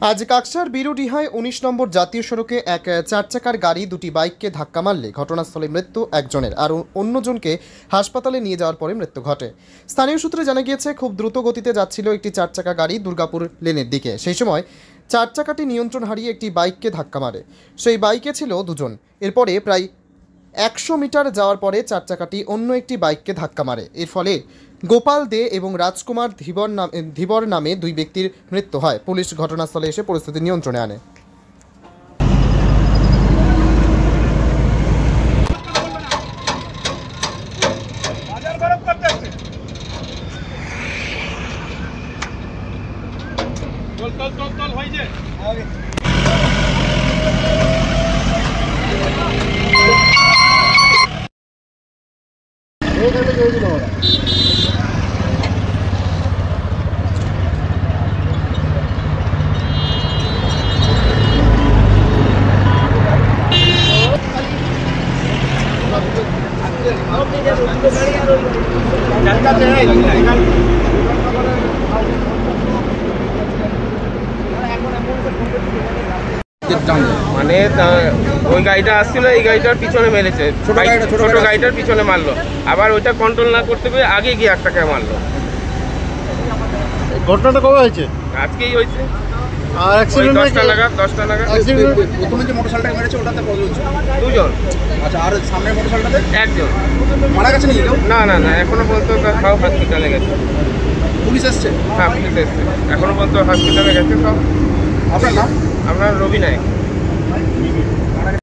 আজ কাকসার বিরুডিহায় ১৯ নম্বর জাতীয় সড়কে এক চার চাকার গাড়ি দুটি বাইককে ধাক্কা মারলে ঘটনাস্থলে মৃত্যু একজনের আর অন্যজনকে হাসপাতালে নিয়ে যাওয়ার পরে মৃত্যু ঘটে। স্থানীয় সূত্রে জানা গিয়েছে, খুব দ্রুত গতিতে যাচ্ছিল একটি চার চাকা গাড়ি দুর্গাপুর লেনের দিকে। সেই সময় চার চাকাটি নিয়ন্ত্রণ হারিয়ে একটি বাইককে ধাক্কা মারে। সেই বাইকে ছিল দুজন। এরপরে প্রায় ১০০ মিটার যাওয়ার পরে চার চাকাটি অন্য একটি বাইককে ধাক্কা মারে। এর ফলে গোপাল দে এবং রাজকুমার ধীবর নামে দুই ব্যক্তির মৃত্যু হয়। পুলিশ ঘটনাস্থলে এসে পরিস্থিতি নিয়ন্ত্রণে আনে। মানে ওই গাড়িটা আসছিল, এই গাড়িটার পিছনে মেরেছে, ছোট গাড়িটার পিছনে মারলো, আবার ওইটা কন্ট্রোল না করতে পেরে আগে গিয়ে একটাকে মারলো। ঘটনাটা কবে হয়েছে? আজকেই হয়েছে, আর অ্যাক্সিডেন্ট 10টা নাগাদ। প্রথমে যে মোটরসাইকেলটা মেরেছে ওটাতে কতজন ছিল? দুজন। আচ্ছা, আর সামনের মোটরসাইকেলটাতে একজন মারা গেছে নাকি কেউ? না, এখনো পর্যন্ত সব হসপিটালে গেছে। পুলিশ এসছে? হ্যাঁ, পুলিশ এসছে, এখনো পর্যন্ত হসপিটালে গেছে সব। আপনার নাম? আপনার রবি নায়ক।